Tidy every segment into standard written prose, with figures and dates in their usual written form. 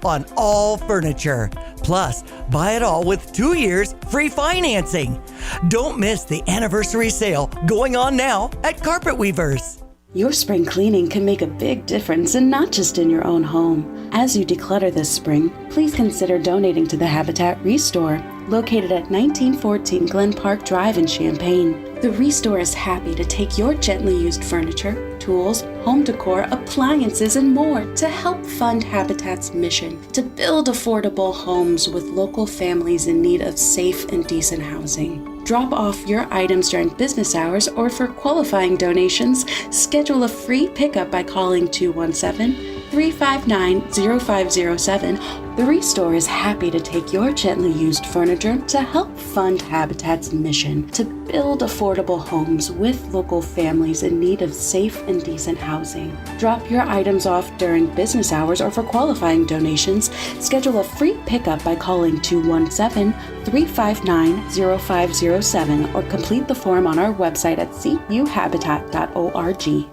on all furniture. Plus, buy it all with 2 years free financing. Don't miss the anniversary sale going on now at Carpet Weavers. Your spring cleaning can make a big difference, and not just in your own home. As you declutter this spring, please consider donating to the Habitat Restore, located at 1914 Glen Park Drive in Champaign. The Restore is happy to take your gently used furniture, tools, home decor, appliances, and more to help fund Habitat's mission to build affordable homes with local families in need of safe and decent housing. Drop off your items during business hours, or for qualifying donations, schedule a free pickup by calling 217-359-0507. The Restore is happy to take your gently used furniture to help fund Habitat's mission to build affordable homes with local families in need of safe and decent housing. Drop your items off during business hours, or for qualifying donations, schedule a free pickup by calling 217-359-0507 or complete the form on our website at cuhabitat.org.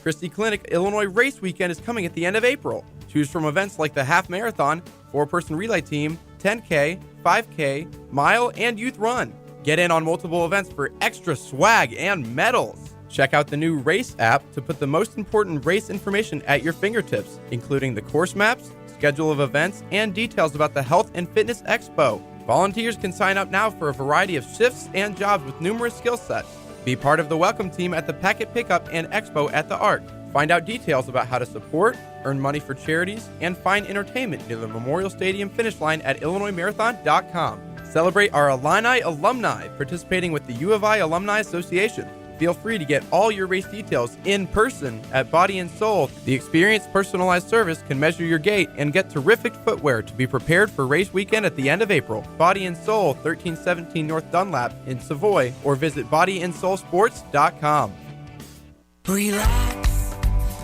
Christie Clinic Illinois Race Weekend is coming at the end of April. Choose from events like the Half Marathon, 4-person relay team, 10K, 5K, mile, and youth run. Get in on multiple events for extra swag and medals. Check out the new Race app to put the most important race information at your fingertips, including the course maps, schedule of events, and details about the Health and Fitness Expo. Volunteers can sign up now for a variety of shifts and jobs with numerous skill sets. Be part of the welcome team at the Packet Pickup and Expo at the Arc. Find out details about how to support, earn money for charities, and find entertainment near the Memorial Stadium finish line at IllinoisMarathon.com. Celebrate our Illini alumni participating with the U of I Alumni Association. Feel free to get all your race details in person at Body and Soul. The experienced personalized service can measure your gait and get terrific footwear to be prepared for race weekend at the end of April. Body and Soul, 1317 North Dunlap in Savoy, or visit bodyandsoulsports.com. Relax,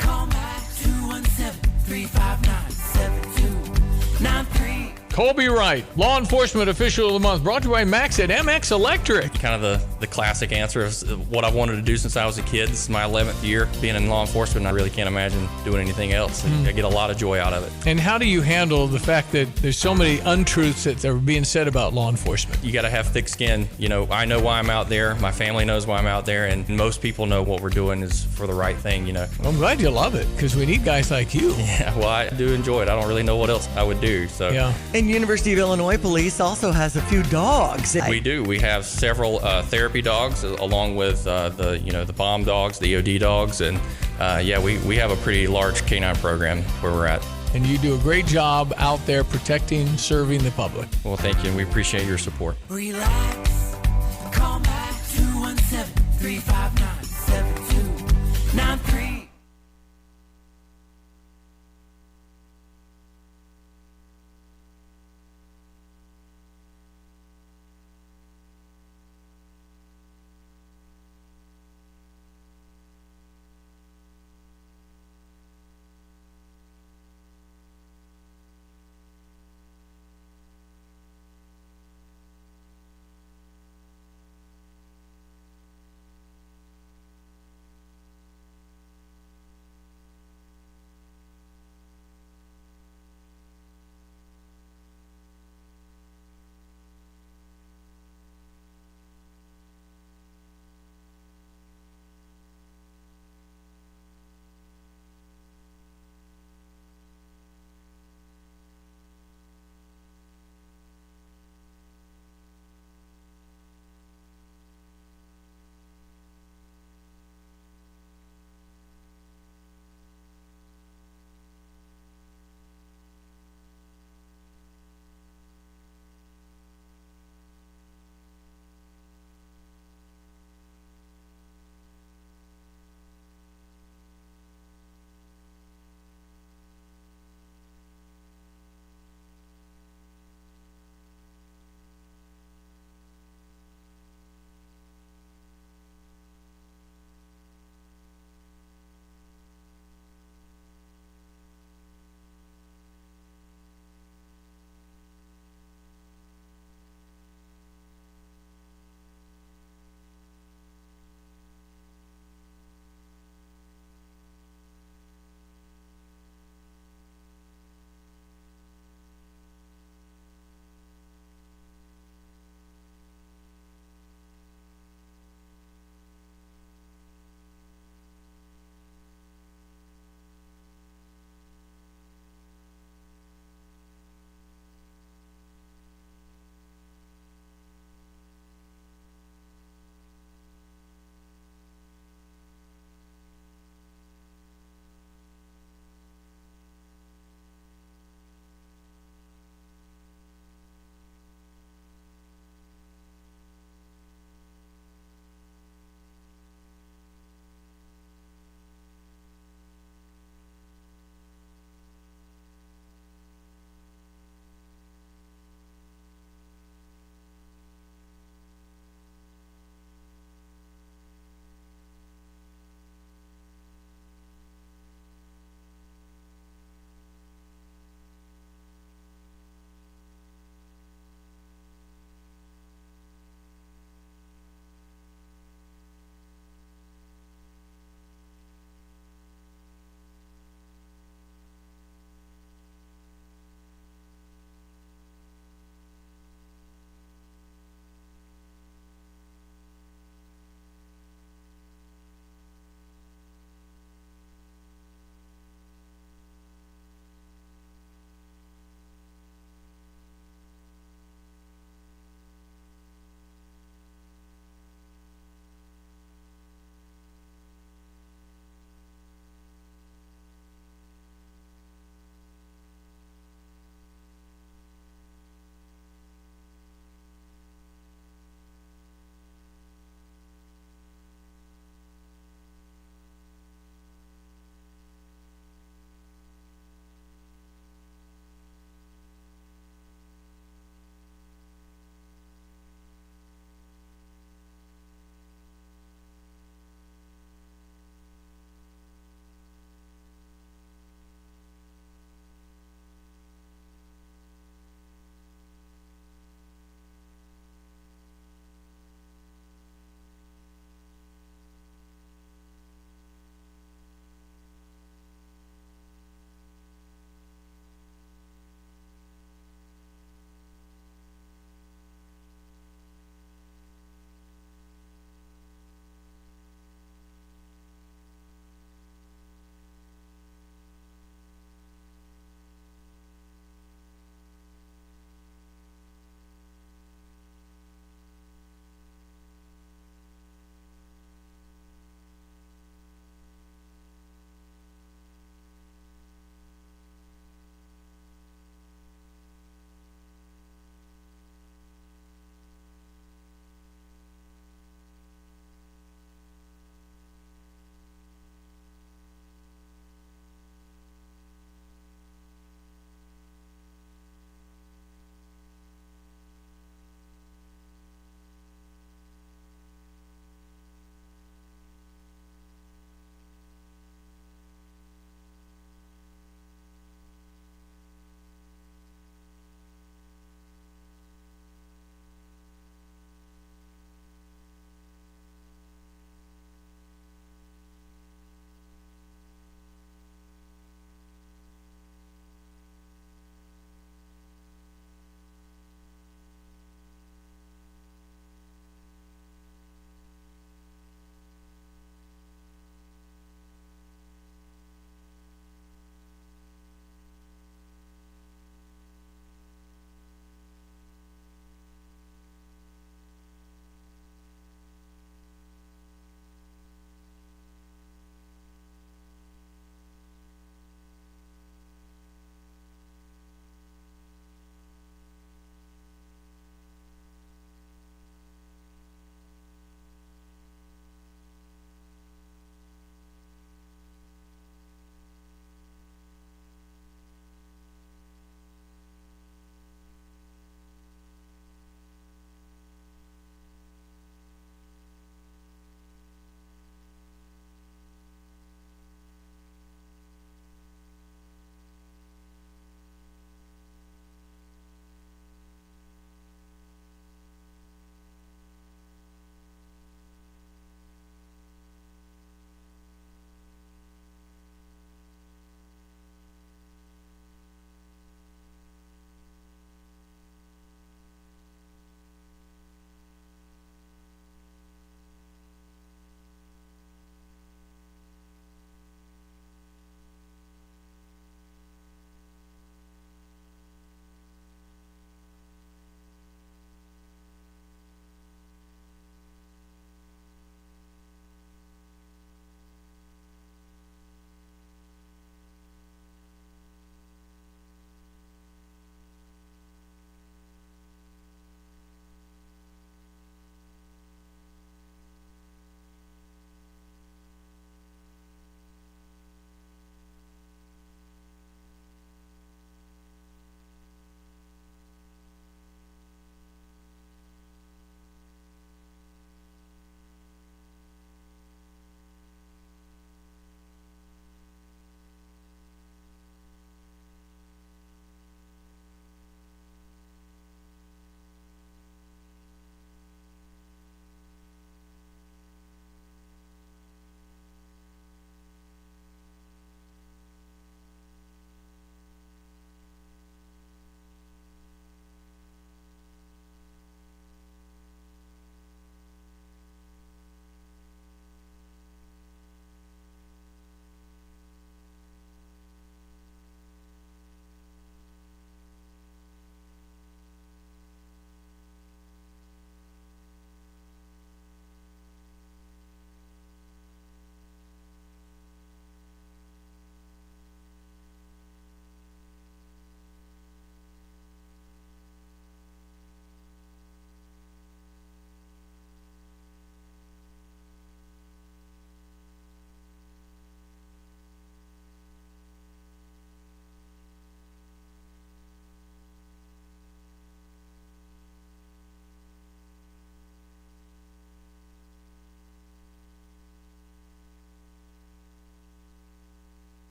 call back 217-359-7293. Colby Wright, Law Enforcement Official of the Month, brought to you by Max at MX Electric. Kind of the classic answer of what I wanted to do since I was a kid. This is my 11th year being in law enforcement, and I really can't imagine doing anything else. I get a lot of joy out of it. And how do you handle the fact that there's so many untruths that are being said about law enforcement? You got to have thick skin. You know, I know why I'm out there. My family knows why I'm out there, and most people know what we're doing is for the right thing, you know. Well, I'm glad you love it, because we need guys like you. Yeah, well, I do enjoy it. I don't really know what else I would do. So. Yeah. And University of Illinois Police also has a few dogs. We do. We have several therapy dogs, along with the bomb dogs, the EOD dogs, and we have a pretty large canine program where we're at. And you do a great job out there protecting, serving the public. Well, thank you, and we appreciate your support. Relax, call back 217-359-7293.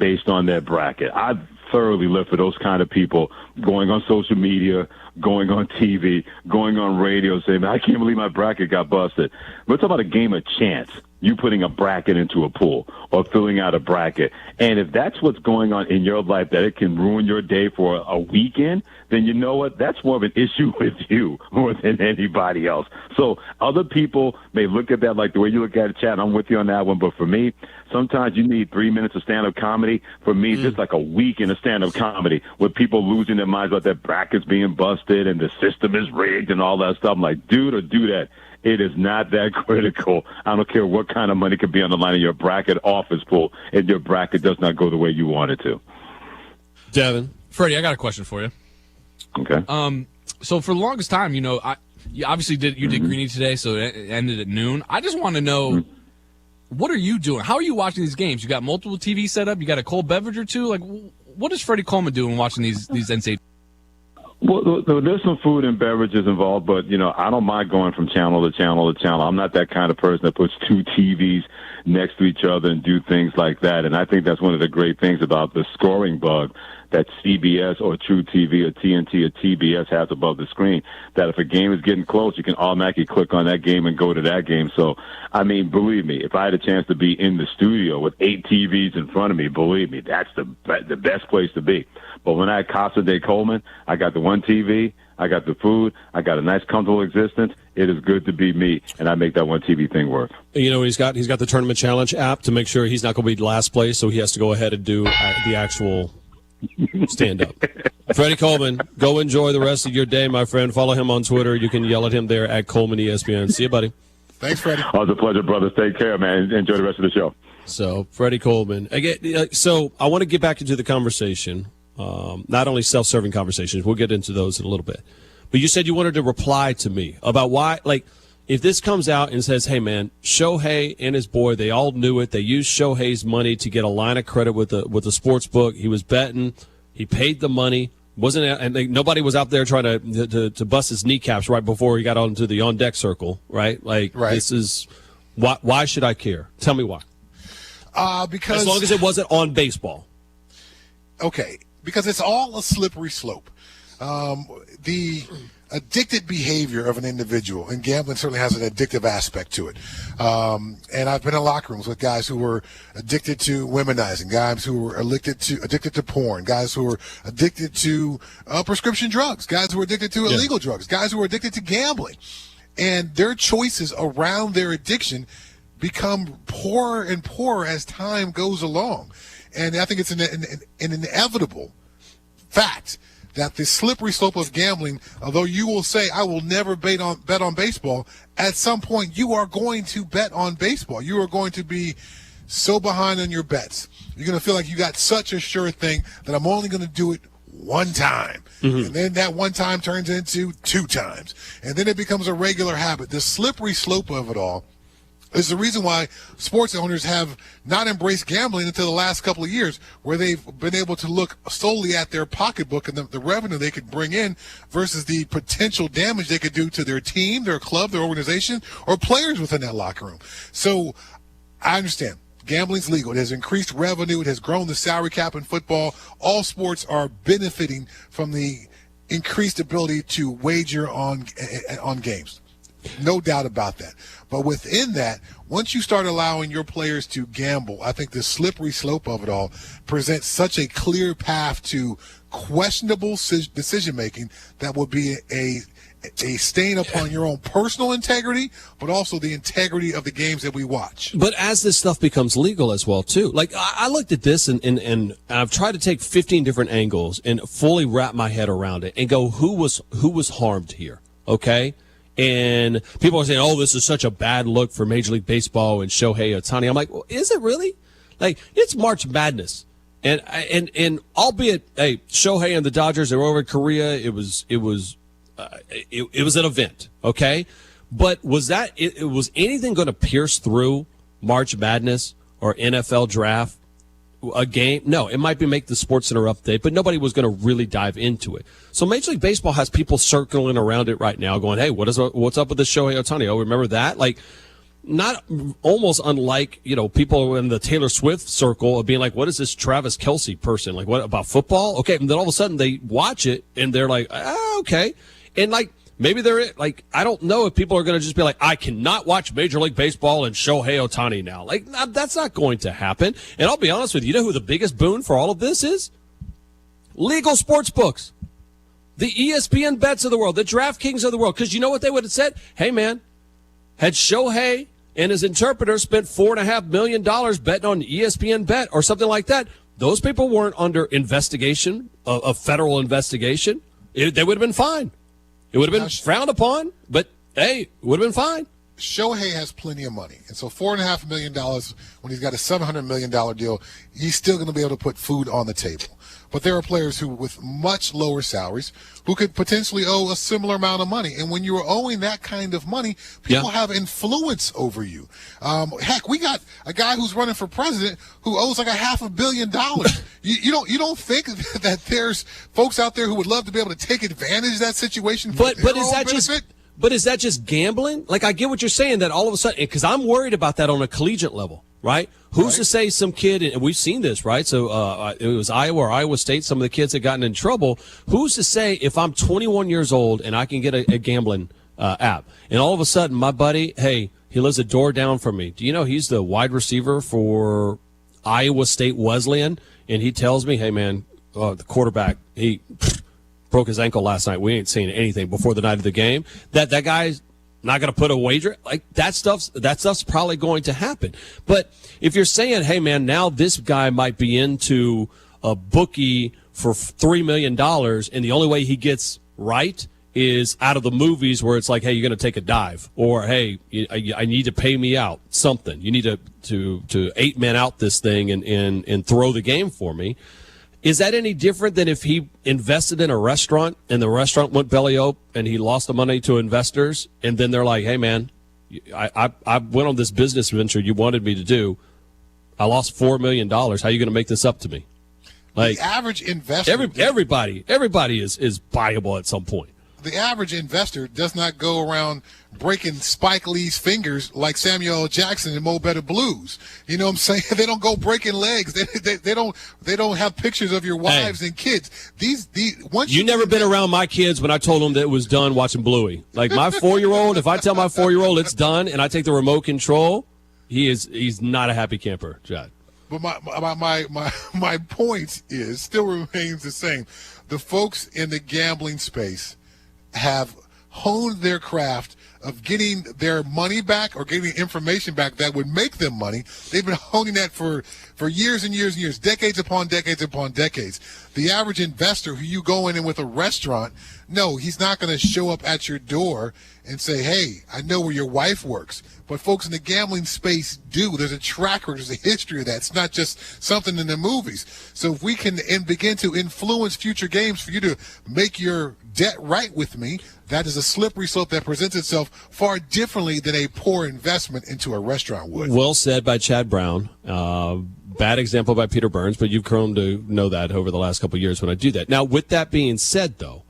based on their bracket. I thoroughly live for those kind of people going on social media, going on TV, going on radio, saying, I can't believe my bracket got busted. We're talking about a game of chance. You putting a bracket into a pool or filling out a bracket. And if that's what's going on in your life, that it can ruin your day for a weekend, then you know what? That's more of an issue with you more than anybody else. So other people may look at that like the way you look at it, Chad. I'm with you on that one. But for me, sometimes you need 3 minutes of stand-up comedy. For me, just like a week in a stand-up comedy with people losing their minds about their brackets being busted and the system is rigged and all that stuff. I'm like, dude, or do that. It is not that critical. I don't care what kind of money could be on the line in your bracket office pool if your bracket does not go the way you want it to. Devin. Freddie, I got a question for you. Okay. So for the longest time, you obviously did Greeny today, so it ended at noon. I just want to know, what are you doing? How are you watching these games? You got multiple TV set up? You got a cold beverage or two? Like, what is Freddie Coleman doing watching these NCAA? Well, there's some food and beverages involved, but, I don't mind going from channel to channel to channel. I'm not that kind of person that puts two TVs next to each other and do things like that. And I think that's one of the great things about the scoring bug that CBS or True TV or TNT or TBS has above the screen, that if a game is getting close, you can automatically click on that game and go to that game. So, believe me, if I had a chance to be in the studio with 8 TVs in front of me, believe me, that's the best place to be. But when I had Casa de Coleman, I got the one TV, I got the food, I got a nice, comfortable existence. It is good to be me, and I make that one TV thing work. He's got the Tournament Challenge app to make sure he's not going to be last place, so he has to go ahead and do the actual stand-up. Freddie Coleman, go enjoy the rest of your day, my friend. Follow him on Twitter. You can yell at him there at Coleman ESPN. See you, buddy. Thanks, Freddie. Oh, it's a pleasure, brothers. Take care, man. Enjoy the rest of the show. So, Freddie Coleman. Again, so I want to get back into the conversation. Not only self-serving conversations, we'll get into those in a little bit. But you said you wanted to reply to me about why, if this comes out and says, hey, man, Shohei and his boy, they all knew it. They used Shohei's money to get a line of credit with the sports book. He was betting. He paid the money. Nobody was out there trying to bust his kneecaps right before he got onto the on-deck circle, right? Right. This is – why should I care? Tell me why. Because as long as it wasn't on baseball. Okay. Because it's all a slippery slope. The addicted behavior of an individual, and gambling certainly has an addictive aspect to it. And I've been in locker rooms with guys who were addicted to womenizing, guys who were addicted to porn, guys who were addicted to prescription drugs, guys who were addicted to illegal drugs, guys who were addicted to gambling. And their choices around their addiction become poorer and poorer as time goes along. And I think it's an inevitable fact that the slippery slope of gambling, although you will say, I will never bet on baseball, at some point you are going to bet on baseball. You are going to be so behind on your bets. You're going to feel like you got such a sure thing that I'm only going to do it one time. Mm-hmm. And then that one time turns into 2 times. And then it becomes a regular habit. The slippery slope of it all is the reason why sports owners have not embraced gambling until the last couple of years, where they've been able to look solely at their pocketbook and the revenue they could bring in versus the potential damage they could do to their team, their club, their organization, or players within that locker room. So I understand. Gambling's legal. It has increased revenue. It has grown the salary cap in football. All sports are benefiting from the increased ability to wager on games. No doubt about that. But within that, once you start allowing your players to gamble, I think the slippery slope of it all presents such a clear path to questionable decision-making that will be a stain upon your own personal integrity, but also the integrity of the games that we watch. But as this stuff becomes legal as well, too, like I looked at this and I've tried to take 15 different angles and fully wrap my head around it and go, who was harmed here? Okay. And people are saying, oh, this is such a bad look for Major League Baseball and Shohei Ohtani. I'm like, well, is it really? Like, it's March Madness. And albeit, hey, Shohei and the Dodgers, they were over in Korea. It was an event, okay? But was anything going to pierce through March Madness or NFL draft? A game? No, it might make the SportsCenter update, but nobody was going to really dive into it. So Major League Baseball has people circling around it right now going, hey, what's up with this Shohei Ohtani? Oh, remember that? Like, not almost unlike, people in the Taylor Swift circle of being like, what is this Travis Kelce person? Like, what about football? Okay. And then all of a sudden they watch it and they're like, okay. And like, maybe they're like, I don't know if people are going to just be like, I cannot watch Major League Baseball and Shohei Ohtani now. Like, that's not going to happen. And I'll be honest with you, you know who the biggest boon for all of this is? Legal sports books. The ESPN bets of the world, the DraftKings of the world. Because you know what they would have said? Hey, man, had Shohei and his interpreter spent $4.5 million betting on ESPN Bet or something like that, those people weren't under investigation, a federal investigation. They would have been fine. It would have been frowned upon, but, hey, it would have been fine. Shohei has plenty of money. And so $4.5 million, when he's got a $700 million deal, he's still going to be able to put food on the table. But there are players who, with much lower salaries, who could potentially owe a similar amount of money. And when you're owing that kind of money, people have influence over you. Heck, we got a guy who's running for president who owes like $500 million. You don't think that there's folks out there who would love to be able to take advantage of that situation? But is that benefit? But is that just gambling? Like, I get what you're saying, that all of a sudden, because I'm worried about that on a collegiate level, right? Who's to say some kid, and we've seen this, right? So it was Iowa or Iowa State, some of the kids had gotten in trouble. Who's to say if I'm 21 years old and I can get a gambling app, and all of a sudden my buddy, hey, he lives a door down from me. Do you know he's the wide receiver for Iowa State Wesleyan? And he tells me, hey, man, the quarterback, he broke his ankle last night. We ain't seen anything before the night of the game. That guy's not going to put a wager. Like, that stuff's probably going to happen. But if you're saying, hey, man, now this guy might be into a bookie for $3 million, and the only way he gets right is out of the movies where it's like, hey, you're going to take a dive, or hey, I need to pay me out something. You need to 8-man out this thing and throw the game for me. Is that any different than if he invested in a restaurant and the restaurant went belly up and he lost the money to investors, and then they're like, hey, man, I went on this business venture you wanted me to do. I lost $4 million. How are you going to make this up to me? Like, the average investor, everybody is buyable at some point. The average investor does not go around breaking Spike Lee's fingers like Samuel L. Jackson in Mo Better Blues. You know what I'm saying? They don't go breaking legs. They don't have pictures of your wives and kids. You never been around my kids when I told them that it was done watching Bluey. Like, my 4-year-old, if I tell my 4-year-old it's done and I take the remote control, he's not a happy camper, Chad. But my point still remains the same. The folks in the gambling space have honed their craft of getting their money back or getting information back that would make them money. They've been honing that for years and years and years, decades upon decades upon decades. The average investor who you go in with a restaurant, no, he's not going to show up at your door and say, hey, I know where your wife works. But folks in the gambling space do. There's a track record, there's a history of that. It's not just something in the movies. So if we can begin to influence future games for you to make your debt right with me, that is a slippery slope that presents itself far differently than a poor investment into a restaurant would. Well said by Chad Brown. Bad example by Peter Burns, but you've come to know that over the last couple of years when I do that. Now, with that being said, though,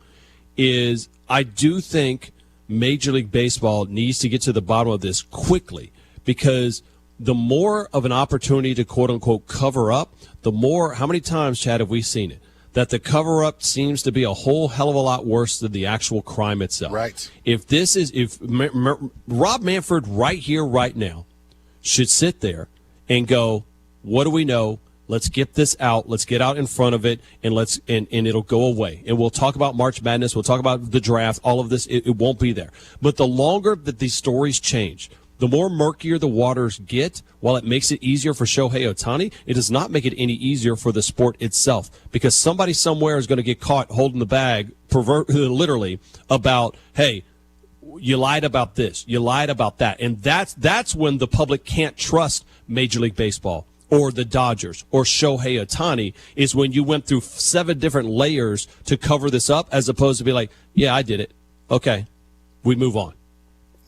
I do think Major League Baseball needs to get to the bottom of this quickly, because the more of an opportunity to quote-unquote cover up, the more, how many times, Chad, have we seen it? That the cover-up seems to be a whole hell of a lot worse than the actual crime itself. Right. If Rob Manfred right here, right now, should sit there and go, what do we know? Let's get this out. Let's get out in front of it, and and it'll go away. And we'll talk about March Madness. We'll talk about the draft. All of this, it won't be there. But the longer that these stories change, the more murkier the waters get. While it makes it easier for Shohei Ohtani, it does not make it any easier for the sport itself, because somebody somewhere is going to get caught holding the bag, literally, about, hey, you lied about this, you lied about that. And that's when the public can't trust Major League Baseball or the Dodgers or Shohei Ohtani, is when you went through 7 different layers to cover this up, as opposed to be like, yeah, I did it. Okay, we move on.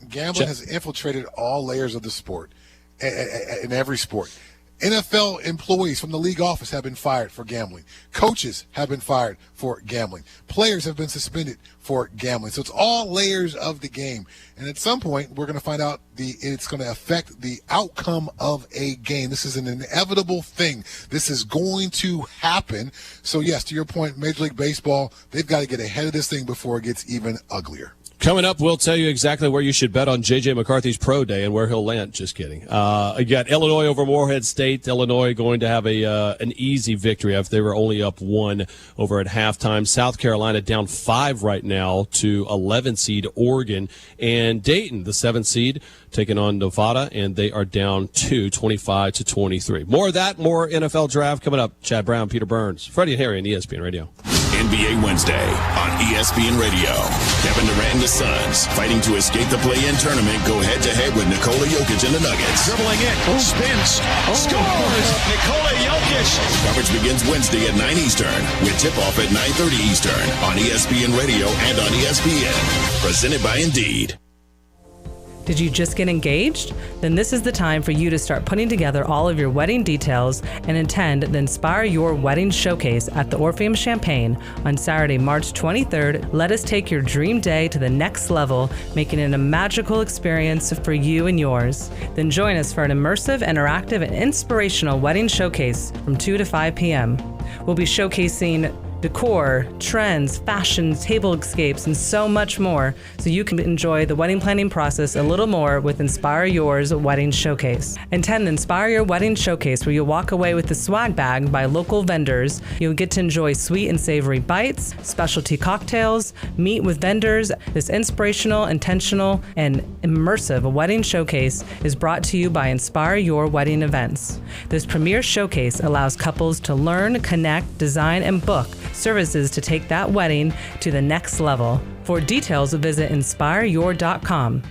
Gambling has infiltrated all layers of the sport, in every sport. NFL employees from the league office have been fired for gambling. Coaches have been fired for gambling. Players have been suspended for gambling. So it's all layers of the game. And at some point, we're going to find out it's going to affect the outcome of a game. This is an inevitable thing. This is going to happen. So, yes, to your point, Major League Baseball, they've got to get ahead of this thing before it gets even uglier. Coming up, we'll tell you exactly where you should bet on J.J. McCarthy's pro day and where he'll land. Just kidding. You got Illinois over Morehead State. Illinois going to have an easy victory after they were only up 1 over at halftime. South Carolina down 5 right now to 11 seed Oregon. And Dayton, the 7th seed, taking on Nevada, and they are down 2, 25-23. More of that, more NFL draft coming up. Chad Brown, Peter Burns, Freddie and Harry on ESPN Radio. NBA Wednesday on ESPN Radio. Kevin Durant and the Suns fighting to escape the play-in tournament go head-to-head with Nikola Jokic and the Nuggets. Dribbling in, spins, scores! Nikola Jokic! Coverage begins Wednesday at 9 Eastern with tip-off at 9:30 Eastern on ESPN Radio and on ESPN. Presented by Indeed. Did you just get engaged? Then this is the time for you to start putting together all of your wedding details and attend the Inspire Your Wedding Showcase at the Orpheum Champaign on Saturday, March 23rd. Let us take your dream day to the next level, making it a magical experience for you and yours. Then join us for an immersive, interactive, and inspirational wedding showcase from 2 to 5 p.m. We'll be showcasing decor, trends, fashion, table escapes, and so much more, so you can enjoy the wedding planning process a little more with Inspire Yours Wedding Showcase. Attend the Inspire Your Wedding Showcase, where you'll walk away with the swag bag by local vendors. You'll get to enjoy sweet and savory bites, specialty cocktails, meet with vendors. This inspirational, intentional, and immersive wedding showcase is brought to you by Inspire Your Wedding Events. This premier showcase allows couples to learn, connect, design, and book services to take that wedding to the next level. For details, visit inspireyour.com.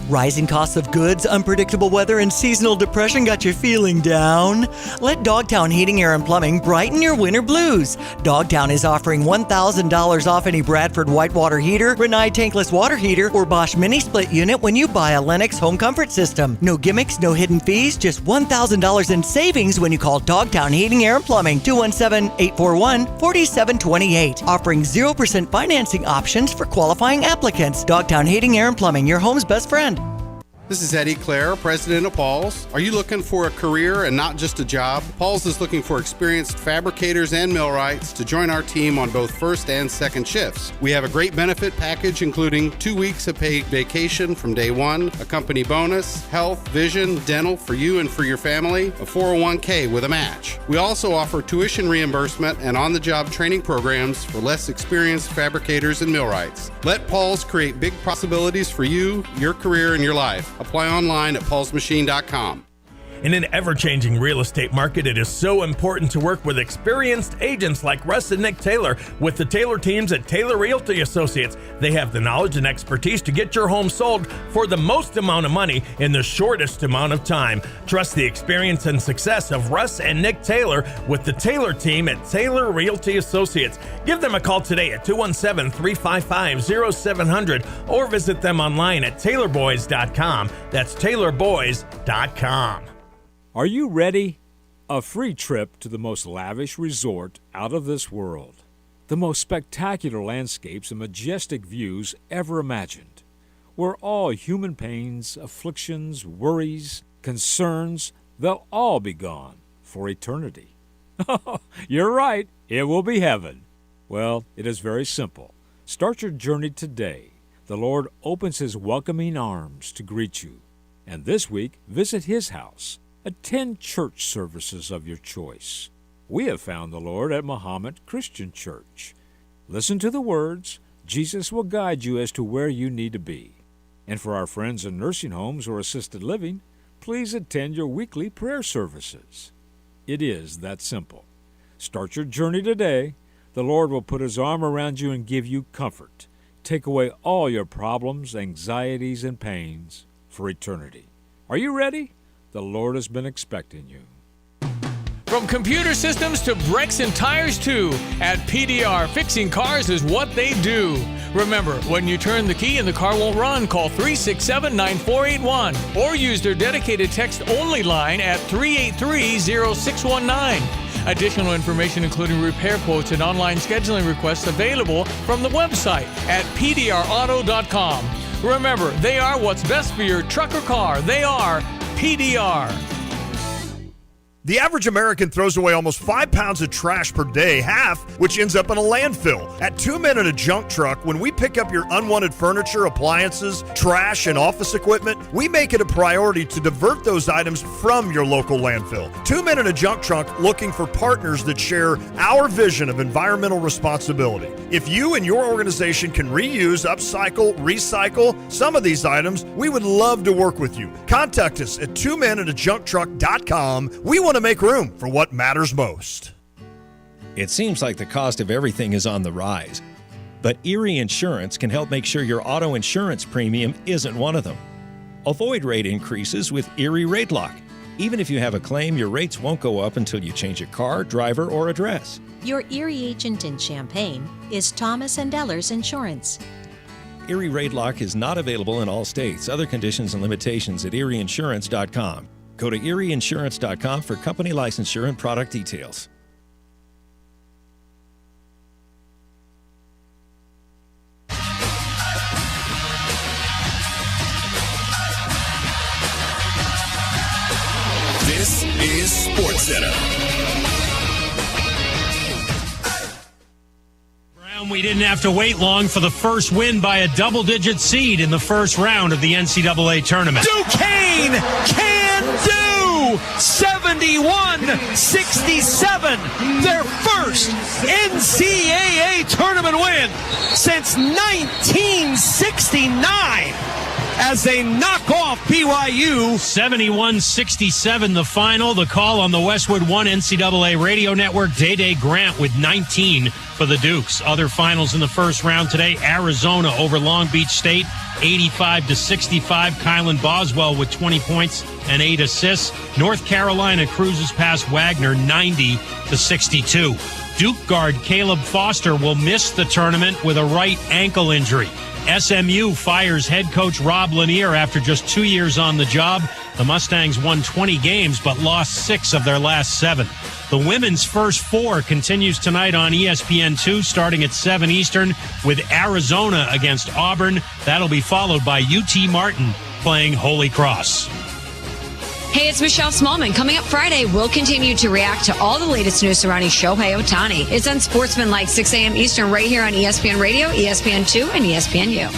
Rising costs of goods, unpredictable weather, and seasonal depression got you feeling down? Let Dogtown Heating, Air, and Plumbing brighten your winter blues. Dogtown is offering $1,000 off any Bradford Whitewater heater, Rinnai tankless water heater, or Bosch mini split unit when you buy a Lennox home comfort system. No gimmicks, no hidden fees, just $1,000 in savings when you call Dogtown Heating, Air, and Plumbing, 217-841-4728. Offering 0% financing options for qualifying applicants. Dogtown Heating, Air, and Plumbing, your home's best friend. This is Eddie Clare, president of Paul's. Are you looking for a career and not just a job? Paul's is looking for experienced fabricators and millwrights to join our team on both first and second shifts. We have a great benefit package, including 2 weeks of paid vacation from day one, a company bonus, health, vision, dental for you and for your family, a 401k with a match. We also offer tuition reimbursement and on-the-job training programs for less experienced fabricators and millwrights. Let Paul's create big possibilities for you, your career, and your life. Apply online at paulsmachine.com. In an ever-changing real estate market, it is so important to work with experienced agents like Russ and Nick Taylor with the Taylor teams at Taylor Realty Associates. They have the knowledge and expertise to get your home sold for the most amount of money in the shortest amount of time. Trust the experience and success of Russ and Nick Taylor with the Taylor team at Taylor Realty Associates. Give them a call today at 217-355-0700 or visit them online at taylorboys.com. That's taylorboys.com. Are you ready? A free trip to the most lavish resort out of this world. The most spectacular landscapes and majestic views ever imagined. Where all human pains, afflictions, worries, concerns, they'll all be gone for eternity. You're right, it will be heaven. Well, it is very simple. Start your journey today. The Lord opens His welcoming arms to greet you. And this week, visit His house. Attend church services of your choice. We have found the Lord at Muhammad Christian Church. Listen to the words. Jesus will guide you as to where you need to be. And for our friends in nursing homes or assisted living, please attend your weekly prayer services. It is that simple. Start your journey today. The Lord will put His arm around you and give you comfort. Take away all your problems, anxieties, and pains for eternity. Are you ready? The Lord has been expecting you. From computer systems to brakes and tires too, at PDR, fixing cars is what they do. Remember, when you turn the key and the car won't run, call 367-9481 or use their dedicated text-only line at 383-0619. Additional information, including repair quotes and online scheduling requests, available from the website at pdrauto.com. Remember, they are what's best for your truck or car. They are PDR. The average American throws away almost 5 pounds of trash per day, half which ends up in a landfill. At 2 Men and a Junk Truck, when we pick up your unwanted furniture, appliances, trash, and office equipment, we make it a priority to divert those items from your local landfill. 2 Men and a Junk Truck, looking for partners that share our vision of environmental responsibility. If you and your organization can reuse, upcycle, recycle some of these items, we would love to work with you. Contact us at 2menajuncktruck.com. We want to make room for what matters most. It seems like the cost of everything is on the rise, but Erie Insurance can help make sure your auto insurance premium isn't one of them. Avoid rate increases with Erie Rate Lock. Even if you have a claim, your rates won't go up until you change a car, driver, or address. Your Erie agent in Champaign is Thomas & Ellers Insurance. Erie Rate Lock is not available in all states. Other conditions and limitations at erieinsurance.com. Go to erieinsurance.com for company licensure and product details. This is SportsCenter. We didn't have to wait long for the first win by a double-digit seed in the first round of the NCAA tournament. Duquesne can do 71-67, their first NCAA tournament win since 1969. As they knock off BYU. 71-67 the final. The call on the Westwood One NCAA radio network. Day Grant with 19 for the Dukes. Other finals in the first round today. Arizona over Long Beach State, 85-65. Kylan Boswell with 20 points and 8 assists. North Carolina cruises past Wagner, 90-62. Duke guard Caleb Foster will miss the tournament with a right ankle injury. SMU fires head coach Rob Lanier after just 2 years on the job. The Mustangs won 20 games but lost 6 of their last 7. The women's first 4 continues tonight on ESPN2 starting at 7 Eastern with Arizona against Auburn. That'll be followed by UT Martin playing Holy Cross. Hey, it's Michelle Smallman. Coming up Friday, we'll continue to react to all the latest news surrounding Shohei Ohtani. It's Unsportsmanlike, 6 a.m. Eastern, right here on ESPN Radio, ESPN2, and ESPNU.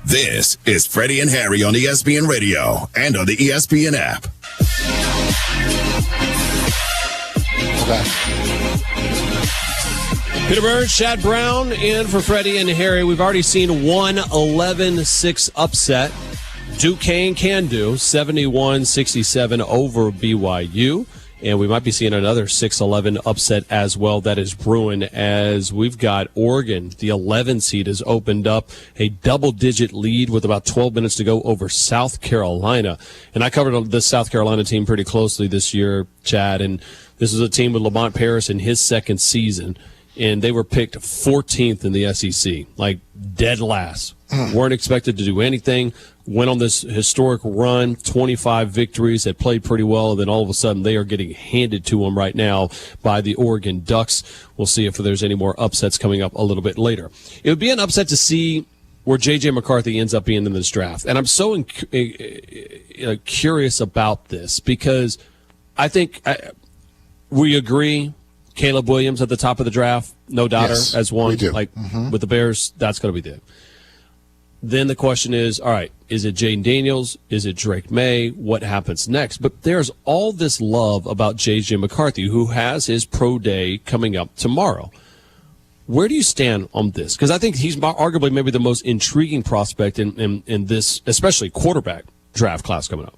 This is Freddie and Harry on ESPN Radio and on the ESPN app. Peter Burns, Chad Brown in for Freddie and Harry. We've already seen one 11-6 upset. Duquesne can do 71-67 over BYU. And we might be seeing another 6-11 upset as well that is brewing as we've got Oregon. The 11 seed has opened up a double-digit lead with about 12 minutes to go over South Carolina. And I covered this South Carolina team pretty closely this year, Chad. And this is a team with Lamont Paris in his second season. And they were picked 14th in the SEC, like dead last. Weren't expected to do anything. Went on this historic run, 25 victories, had played pretty well, and then all of a sudden they are getting handed to them right now by the Oregon Ducks. We'll see if there's any more upsets coming up a little bit later. It would be an upset to see where J.J. McCarthy ends up being in this draft. And I'm so curious about this because I think we agree Caleb Williams at the top of the draft, no doubter, yes, as one. We do. Like with the Bears, that's going to be there. Then the question is, all right, is it Jaden Daniels? Is it Drake May? What happens next? But there's all this love about J.J. McCarthy, who has his pro day coming up tomorrow. Where do you stand on this? Because I think he's arguably maybe the most intriguing prospect in this, especially quarterback draft class coming up.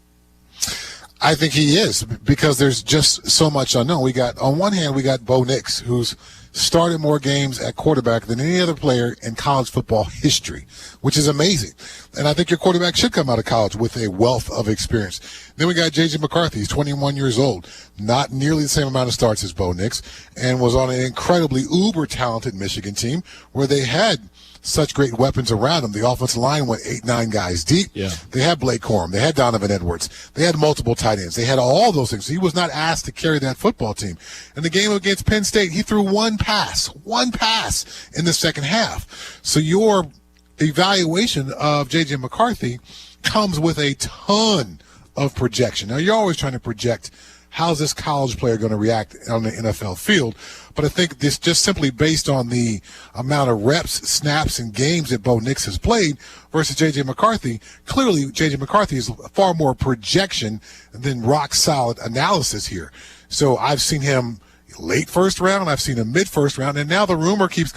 I think he is because there's just so much unknown. On one hand, we got Bo Nix, who's started more games at quarterback than any other player in college football history, which is amazing. And I think your quarterback should come out of college with a wealth of experience. Then we got J.J. McCarthy. He's 21 years old, not nearly the same amount of starts as Bo Nix, and was on an incredibly uber-talented Michigan team where they had such great weapons around him. The offensive line went 8-9 guys deep. Yeah. They had Blake Corum. They had Donovan Edwards. They had multiple tight ends. They had all those things. He was not asked to carry that football team. In the game against Penn State, he threw one pass in the second half. So your evaluation of J.J. McCarthy comes with a ton of projection. Now, you're always trying to project how's this college player going to react on the NFL field. But I think this just simply based on the amount of reps, snaps, and games that Bo Nix has played versus J.J. McCarthy, clearly J.J. McCarthy is far more projection than rock-solid analysis here. So I've seen him late first round, I've seen him mid-first round, and now the rumor keeps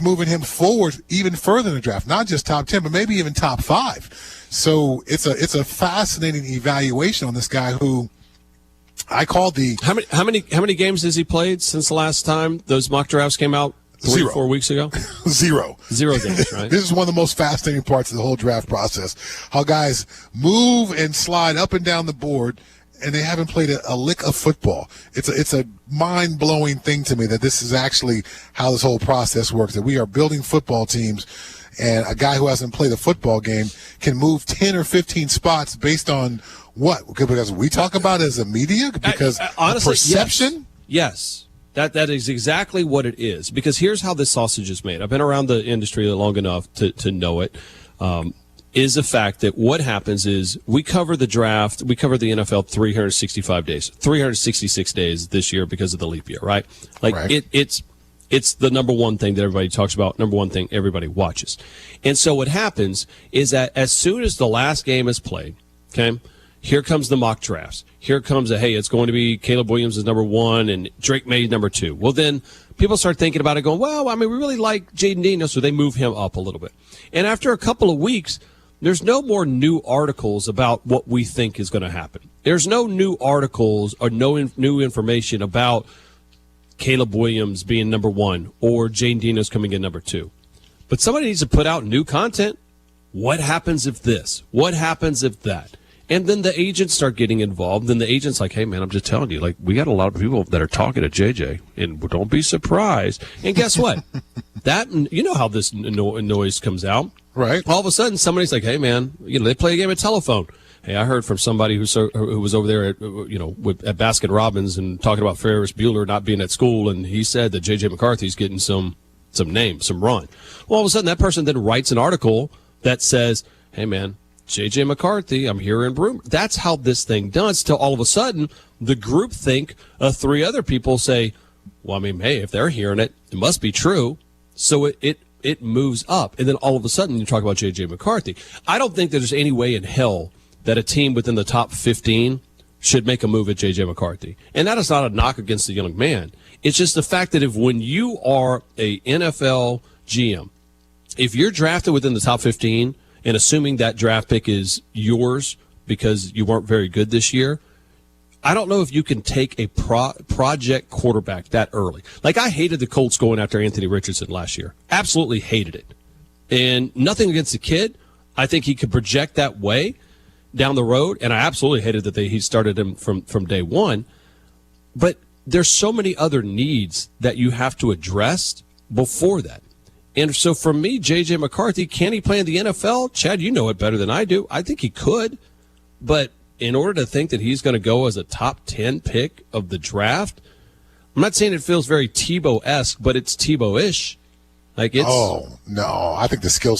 moving him forward even further in the draft, not just top 10, but maybe even top 5. So it's a fascinating evaluation on this guy who I called the How many games has he played since the last time those mock drafts came out 4 weeks ago? Zero games, right? This is one of the most fascinating parts of the whole draft process. How guys move and slide up and down the board, and they haven't played a lick of football. It's a mind-blowing thing to me that this is actually how this whole process works, that we are building football teams, and a guy who hasn't played a football game can move 10 or 15 spots based on what? Because we talk about it as a media? Because honestly, perception? Yes. That is exactly what it is. Because here's how this sausage is made. I've been around the industry long enough to know it. Is the fact that what happens is we cover the draft, we cover the NFL 365 days, 366 days this year because of the leap year, right? Like right. It's the number one thing that everybody talks about, number one thing everybody watches. And so what happens is that as soon as the last game is played, okay, here comes the mock drafts. Here comes it's going to be Caleb Williams is number 1 and Drake May number 2. Well, then people start thinking about it going, well, I mean, we really like Jaden Daniels, so they move him up a little bit. And after a couple of weeks, there's no more new articles about what we think is going to happen. There's no new articles or new information about Caleb Williams being number 1 or Jaden Daniels coming in number 2. But somebody needs to put out new content. What happens if this? What happens if that? And then the agents start getting involved. Then the agent's like, hey, man, I'm just telling you, like, we got a lot of people that are talking to JJ, and don't be surprised. And guess what? You know how this noise comes out. Right. All of a sudden, somebody's like, hey, man, they play a game of telephone. Hey, I heard from somebody who was over there at Baskin Robbins and talking about Ferris Bueller not being at school, and he said that J.J. McCarthy's getting some names, some run. Well, all of a sudden, that person then writes an article that says, hey, man, J.J. McCarthy, I'm hearing rumor. That's how this thing does, till all of a sudden, the group think 3 other people say, well, I mean, hey, if they're hearing it, it must be true. So it moves up. And then all of a sudden, you talk about J.J. McCarthy. I don't think there's any way in hell that a team within the top 15 should make a move at J.J. McCarthy. And that is not a knock against the young man. It's just the fact that when you are a NFL GM, if you're drafted within the top 15, and assuming that draft pick is yours because you weren't very good this year, I don't know if you can take a project quarterback that early. Like, I hated the Colts going after Anthony Richardson last year. Absolutely hated it. And nothing against the kid. I think he could project that way down the road, and I absolutely hated that he started him from day one. But there's so many other needs that you have to address before that. And so for me, J.J. McCarthy, can he play in the NFL? Chad, you know it better than I do. I think he could. But in order to think that he's going to go as a top 10 pick of the draft, I'm not saying it feels very Tebow-esque, but it's Tebow-ish. Like it's. Oh, no. I think the skill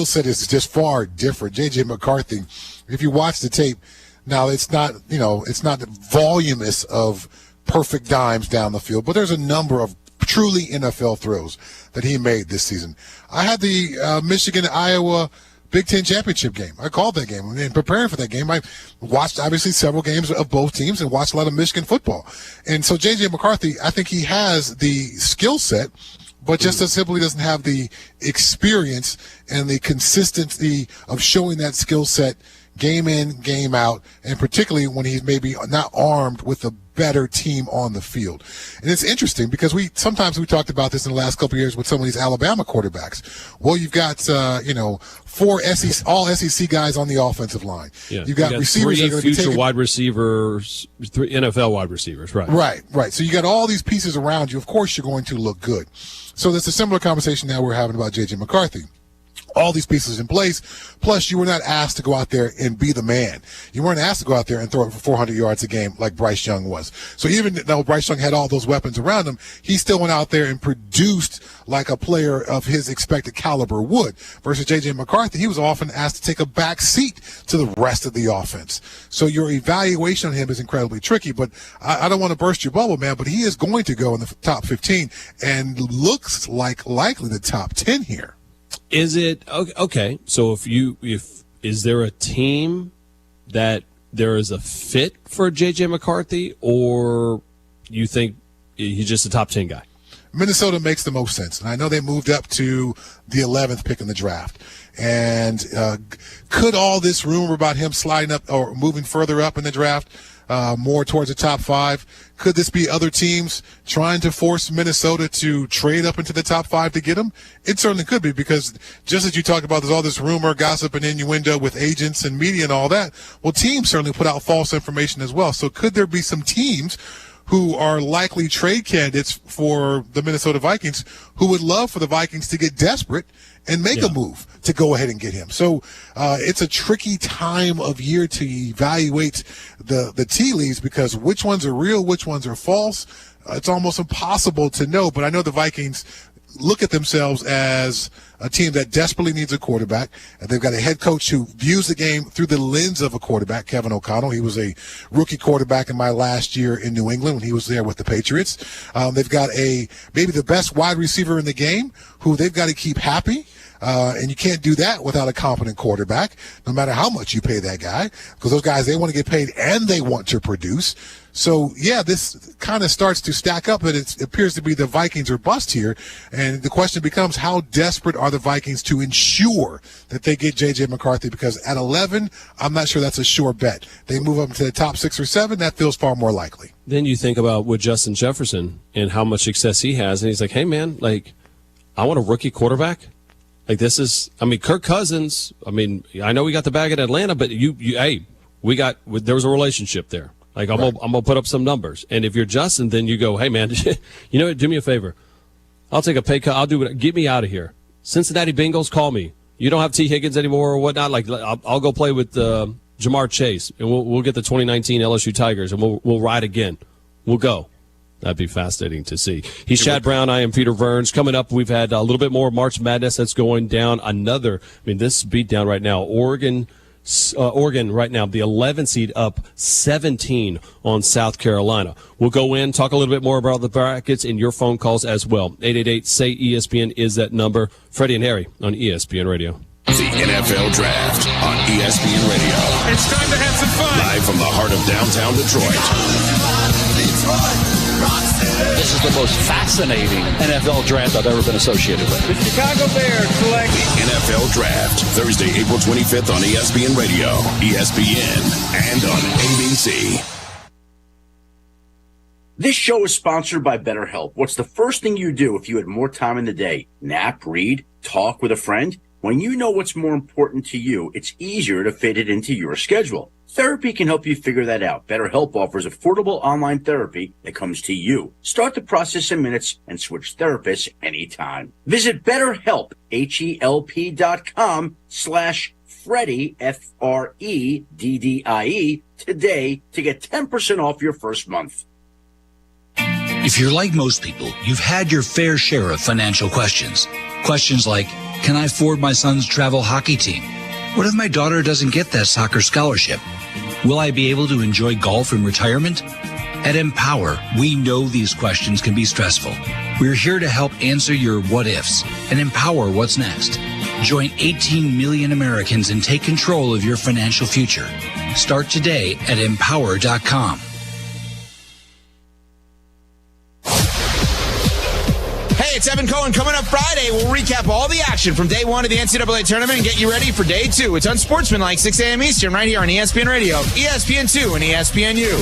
set is just far different. J.J. McCarthy, if you watch the tape, now it's not voluminous of perfect dimes down the field, but there's a number of truly NFL throws that he made this season. I had the Michigan-Iowa Big Ten championship game. I called that game. And preparing for that game, I watched obviously several games of both teams and watched a lot of Michigan football. And so J.J. McCarthy, I think he has the skill set, but just as simply doesn't have the experience and the consistency of showing that skill set game in, game out, and particularly when he's maybe not armed with the better team on the field. And it's interesting because sometimes we talked about this in the last couple of years with some of these Alabama quarterbacks. Well, you've got, 4 all SEC guys on the offensive line. Yeah. You've got receivers that are going to be future taking, wide receivers, 3 NFL wide receivers, right? Right. So you got all these pieces around you. Of course, you're going to look good. So that's a similar conversation now we're having about J.J. McCarthy. All these pieces in place, plus you were not asked to go out there and be the man. You weren't asked to go out there and throw it for 400 yards a game like Bryce Young was. So even though Bryce Young had all those weapons around him, he still went out there and produced like a player of his expected caliber would. Versus J.J. McCarthy, he was often asked to take a back seat to the rest of the offense. So your evaluation on him is incredibly tricky, but I don't want to burst your bubble, man, but he is going to go in the top 15 and looks like likely the top 10 here. Is it okay? So is there a team that there is a fit for J.J. McCarthy, or you think he's just a top 10 guy? Minnesota makes the most sense, and I know they moved up to the 11th pick in the draft. And could all this rumor about him sliding up or moving further up in the draft, more towards the top 5, could this be other teams trying to force Minnesota to trade up into the top 5 to get him? It certainly could be, because just as you talked about, there's all this rumor, gossip, and innuendo with agents and media and all that. Well, teams certainly put out false information as well. So could there be some teams who are likely trade candidates for the Minnesota Vikings who would love for the Vikings to get desperate and make a move to go ahead and get him? So it's a tricky time of year to evaluate the tea leaves, because which ones are real, which ones are false, it's almost impossible to know. But I know the Vikings look at themselves as a team that desperately needs a quarterback, and they've got a head coach who views the game through the lens of a quarterback, Kevin O'Connell. He was a rookie quarterback in my last year in New England when he was there with the Patriots. They've got maybe the best wide receiver in the game who they've got to keep happy. And you can't do that without a competent quarterback, no matter how much you pay that guy, because those guys, they want to get paid and they want to produce. So, yeah, this kind of starts to stack up, and it appears to be the Vikings are bust here. And the question becomes, how desperate are the Vikings to ensure that they get J.J. McCarthy? Because at 11, I'm not sure that's a sure bet. They move up to the top 6 or 7, that feels far more likely. Then you think about with Justin Jefferson and how much success he has, and he's like, hey, man, I want a rookie quarterback. Kirk Cousins, I know we got the bag at Atlanta, but there was a relationship there. I'm gonna put up some numbers. And if you're Justin, then you go, hey, man, you know what, do me a favor. I'll take a pay cut. I'll do it. Get me out of here. Cincinnati Bengals, call me. You don't have T. Higgins anymore or whatnot. I'll go play with Jamar Chase, and we'll get the 2019 LSU Tigers, and we'll ride again. We'll go. That'd be fascinating to see. He's Chad Brown. I am Peter Burns. Coming up, we've had a little bit more March Madness that's going down. This beat down right now. Oregon right now, the 11 seed, up 17 on South Carolina. We'll go in, talk a little bit more about the brackets and your phone calls as well. 888-SAY-ESPN is that number. Freddie and Harry on ESPN Radio. The NFL Draft on ESPN Radio. It's time to have some fun. Live from the heart of downtown Detroit. This is the most fascinating NFL draft I've ever been associated with. The Chicago Bears select the NFL Draft, Thursday, April 25th on ESPN Radio, ESPN, and on ABC. This show is sponsored by BetterHelp. What's the first thing you do if you had more time in the day? Nap, read, talk with a friend? When you know what's more important to you, it's easier to fit it into your schedule. Therapy can help you figure that out. BetterHelp offers affordable online therapy that comes to you. Start the process in minutes and switch therapists anytime. Visit BetterHelp, HELP.com/Freddie, FREDDIE, today to get 10% off your first month. If you're like most people, you've had your fair share of financial questions. Questions like, can I afford my son's travel hockey team? What if my daughter doesn't get that soccer scholarship? Will I be able to enjoy golf in retirement? At Empower, we know these questions can be stressful. We're here to help answer your what ifs and empower what's next. Join 18 million Americans and take control of your financial future. Start today at Empower.com. Hey, it's Evan Cohen. Coming up Friday, we'll recap all the action from day 1 of the NCAA tournament and get you ready for day 2. It's Unsportsmanlike, 6 a.m. Eastern, right here on ESPN Radio, ESPN2, and ESPNU.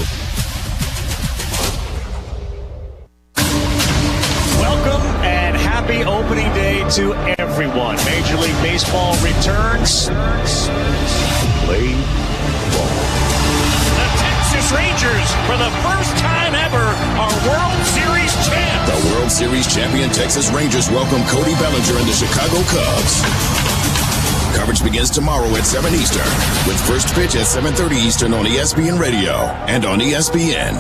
to everyone. Major League Baseball returns. Play ball. The Texas Rangers, for the first time ever, are World Series champs. The World Series champion Texas Rangers welcome Cody Bellinger and the Chicago Cubs. Coverage begins tomorrow at 7 Eastern, with first pitch at 7:30 Eastern on ESPN Radio and on ESPN.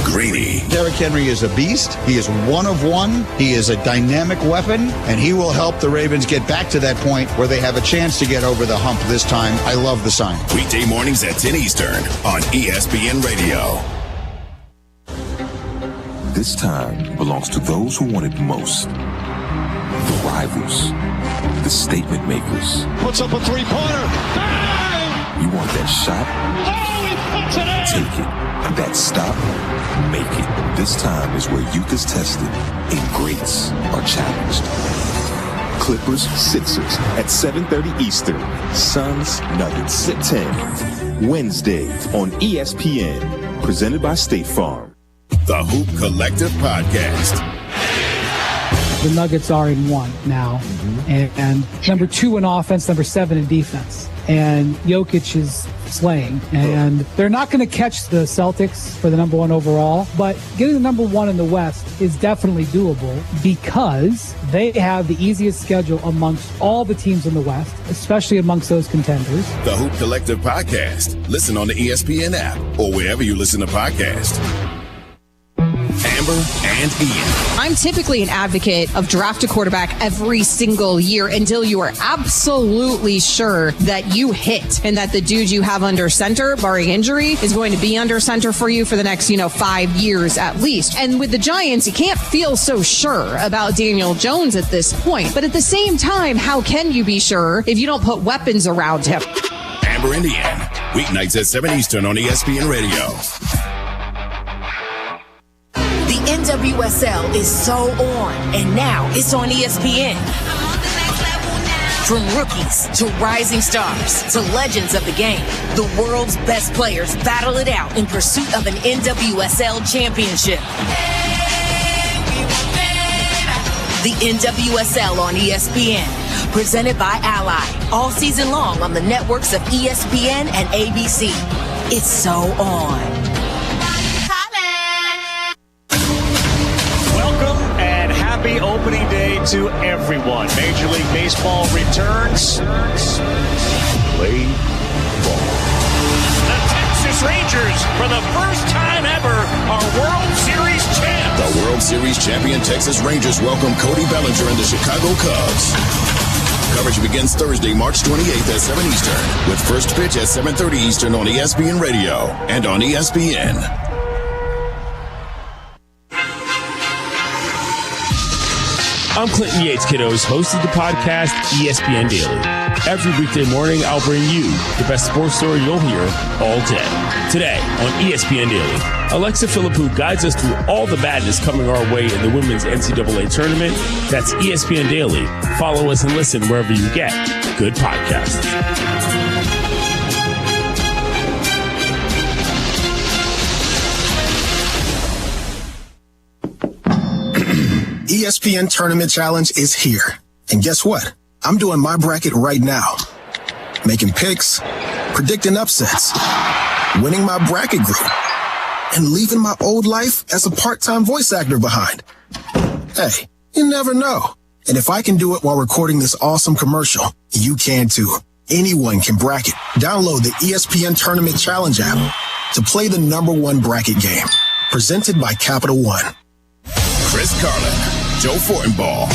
Greeny. Derrick Henry is a beast. He is one of one. He is a dynamic weapon, and he will help the Ravens get back to that point where they have a chance to get over the hump this time. I love the sign. Weekday mornings at 10 Eastern on ESPN Radio. This time belongs to those who want it most. The rivals. The statement makers. Puts up a three-pointer. Bang! You want that shot? Oh, he puts it in! Take it. That stop? Make it. This time is where youth is tested and greats are challenged. Clippers, Sixers at 7:30 Eastern. Suns, Nuggets at 10. Wednesday on ESPN. Presented by State Farm. The Hoop Collective Podcast. The Nuggets are in one now, and number 2 in offense, number 7 in defense. And Jokic is slaying. And they're not going to catch the Celtics for the number 1 overall, but getting the number 1 in the West is definitely doable because they have the easiest schedule amongst all the teams in the West, especially amongst those contenders. The Hoop Collective Podcast. Listen on the ESPN app or wherever you listen to podcasts. Amber and Ian. I'm typically an advocate of draft a quarterback every single year until you are absolutely sure that you hit and that the dude you have under center, barring injury, is going to be under center for you for the next, 5 years at least. And with the Giants, you can't feel so sure about Daniel Jones at this point. But at the same time, how can you be sure if you don't put weapons around him? Amber and Ian. Weeknights at 7 Eastern on ESPN Radio. The NWSL is so on, and now it's on ESPN. From rookies to rising stars to legends of the game, the world's best players battle it out in pursuit of an NWSL championship. The NWSL on ESPN, presented by Ally, all season long on the networks of ESPN and ABC. It's so on. Happy opening day to everyone. Major League Baseball returns. Play ball. The Texas Rangers, for the first time ever, are World Series champs. The World Series champion Texas Rangers welcome Cody Bellinger and the Chicago Cubs. Coverage begins Thursday, March 28th at 7 Eastern, with first pitch at 7:30 Eastern on ESPN Radio and on ESPN. I'm Clinton Yates, kiddos, host of the podcast ESPN Daily. Every weekday morning, I'll bring you the best sports story you'll hear all day. Today on ESPN Daily, Alexa Philippou guides us through all the madness coming our way in the women's NCAA tournament. That's ESPN Daily. Follow us and listen wherever you get good podcasts. ESPN Tournament Challenge is here. And guess what? I'm doing my bracket right now. Making picks, predicting upsets, winning my bracket group, and leaving my old life as a part-time voice actor behind. Hey, you never know. And if I can do it while recording this awesome commercial, you can too. Anyone can bracket. Download the ESPN Tournament Challenge app to play the #1 bracket game. Presented by Capital One. Chris Carlin, Joe Fortenbaugh.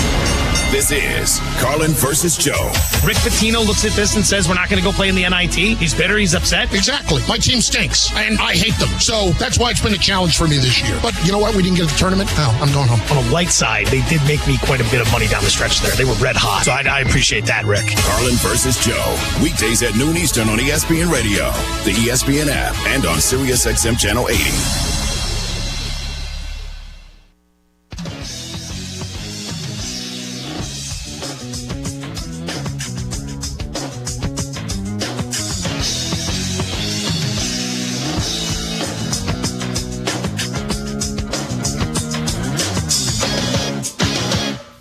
This is Carlin versus Joe. Rick Pitino looks at this and says, we're not going to go play in the NIT. He's bitter. He's upset. Exactly. My team stinks, and I hate them. So that's why it's been a challenge for me this year. But you know what? We didn't get the tournament. No, I'm going home. On the light side, they did make me quite a bit of money down the stretch there. They were red hot. So I appreciate that, Rick. Carlin versus Joe. Weekdays at noon Eastern on ESPN Radio, the ESPN app, and on SiriusXM Channel 80.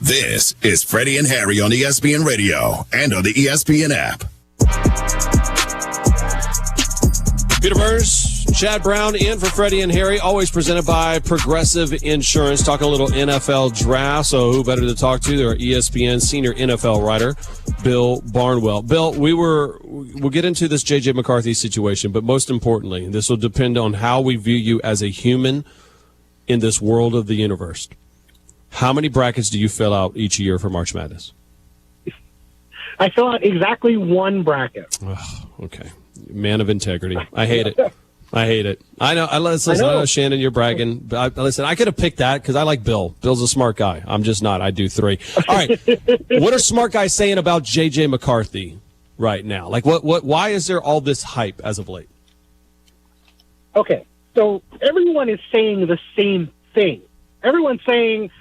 This is Freddie and Harry on ESPN Radio and on the ESPN app. Peter Burns, Chad Brown in for Freddie and Harry, always presented by Progressive Insurance. Talk a little NFL draft, so who better to talk to? Their ESPN senior NFL writer, Bill Barnwell. Bill, we'll get into this J.J. McCarthy situation, but most importantly, this will depend on how we view you as a human in this world of the universe. How many brackets do you fill out each year for March Madness? I fill out exactly one bracket. Oh, okay. Man of integrity. I hate it. I know. Listen, I know, Shannon, you're bragging. But listen, I could have picked that because I like Bill. Bill's a smart guy. I'm just not. I do 3. All right. What are smart guys saying about J.J. McCarthy right now? Like, why is there all this hype as of late? Okay. So everyone is saying the same thing. Everyone's saying,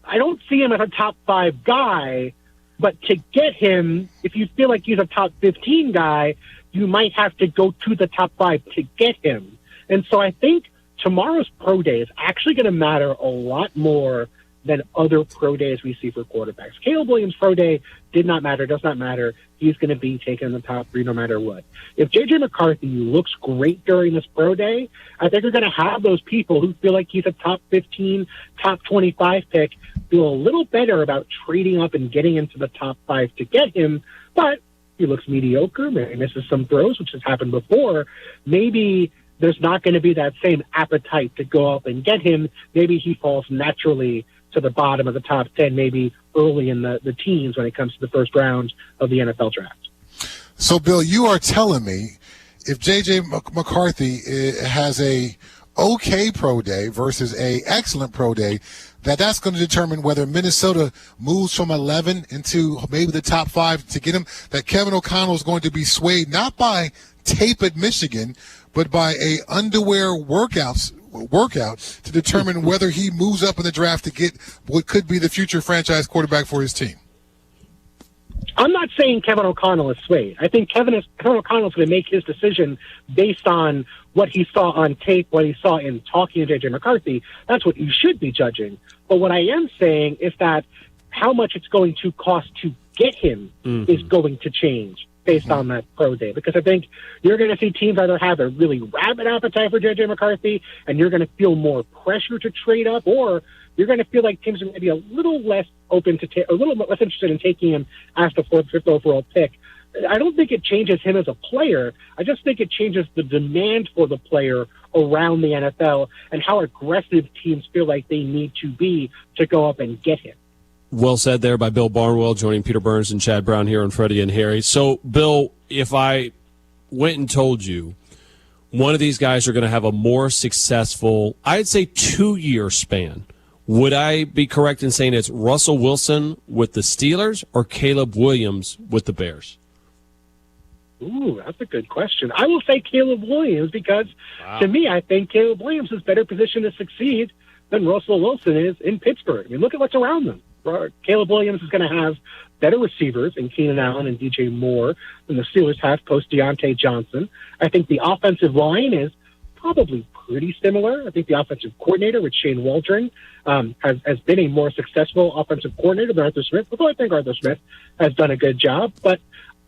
I don't see him as a top 5 guy, but to get him, if you feel like he's a top 15 guy, you might have to go to the top 5 to get him. And so I think tomorrow's pro day is actually going to matter a lot more than other pro days we see for quarterbacks. Caleb Williams' pro day did not matter, does not matter. He's going to be taken in the top 3 no matter what. If J.J. McCarthy looks great during this pro day, I think you're going to have those people who feel like he's a top 15, top 25 pick feel a little better about trading up and getting into the top 5 to get him. But he looks mediocre, maybe misses some throws, which has happened before. Maybe there's not going to be that same appetite to go up and get him. Maybe he falls naturally to the bottom of the top 10, maybe early in the teens when it comes to the first round of the NFL draft. So, Bill, you are telling me if J.J. McCarthy has a okay pro day versus a excellent pro day, that's going to determine whether Minnesota moves from 11 into maybe the top 5 to get him, that Kevin O'Connell is going to be swayed not by tape at Michigan, but by a underwear workout to determine whether he moves up in the draft to get what could be the future franchise quarterback for his team. I'm not saying Kevin O'Connell is swayed. I think Kevin O'Connell is going to make his decision based on what he saw on tape, what he saw in talking to J.J. McCarthy. That's what you should be judging. But what I am saying is that how much it's going to cost to get him is going to change based on that pro day. Because I think you're going to see teams either have a really rabid appetite for J.J. McCarthy and you're going to feel more pressure to trade up, or you're going to feel like teams are going to be a little less open to a little less interested in taking him as the 4th, 5th overall pick. I don't think it changes him as a player. I just think it changes the demand for the player around the NFL and how aggressive teams feel like they need to be to go up and get him. Well said there by Bill Barnwell, joining Peter Burns and Chad Brown here on Freddie and Harry. So, Bill, if I went and told you one of these guys are going to have a more successful, I'd say 2-year span, would I be correct in saying it's Russell Wilson with the Steelers or Caleb Williams with the Bears? Ooh, that's a good question. I will say Caleb Williams because, to me, I think Caleb Williams is better positioned to succeed than Russell Wilson is in Pittsburgh. I mean, look at what's around them. Caleb Williams is going to have better receivers in Keenan Allen and DJ Moore than the Steelers have post Deontay Johnson. I think the offensive line is probably pretty similar. I think the offensive coordinator with Shane Waldron has been a more successful offensive coordinator than Arthur Smith, although I think Arthur Smith has done a good job. But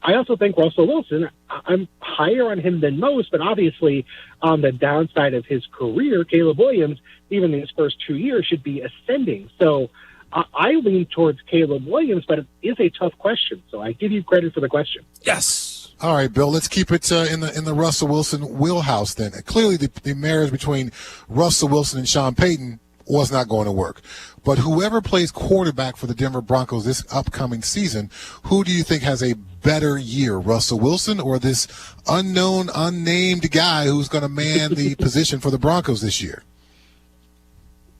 I also think Russell Wilson, I'm higher on him than most, but obviously on the downside of his career, Caleb Williams, even in his first 2 years, should be ascending. So I lean towards Caleb Williams, but it is a tough question. So I give you credit for the question. Yes. All right, Bill, let's keep it in the Russell Wilson wheelhouse then. Clearly the marriage between Russell Wilson and Sean Payton was not going to work. But whoever plays quarterback for the Denver Broncos this upcoming season, who do you think has a better year, Russell Wilson or this unknown, unnamed guy who's going to man the position for the Broncos this year?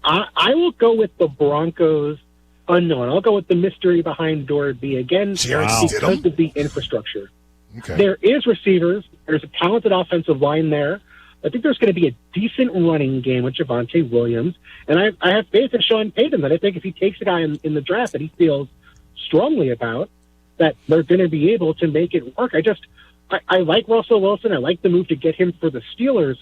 I will go with the Broncos unknown. I'll go with the mystery behind Door B again because of the infrastructure. Okay. There is receivers. There's a talented offensive line there. I think there's going to be a decent running game with Javonte Williams. And I have faith in Sean Payton that I think if he takes a guy in the draft that he feels strongly about, that they're going to be able to make it work. I like Russell Wilson. I like the move to get him for the Steelers.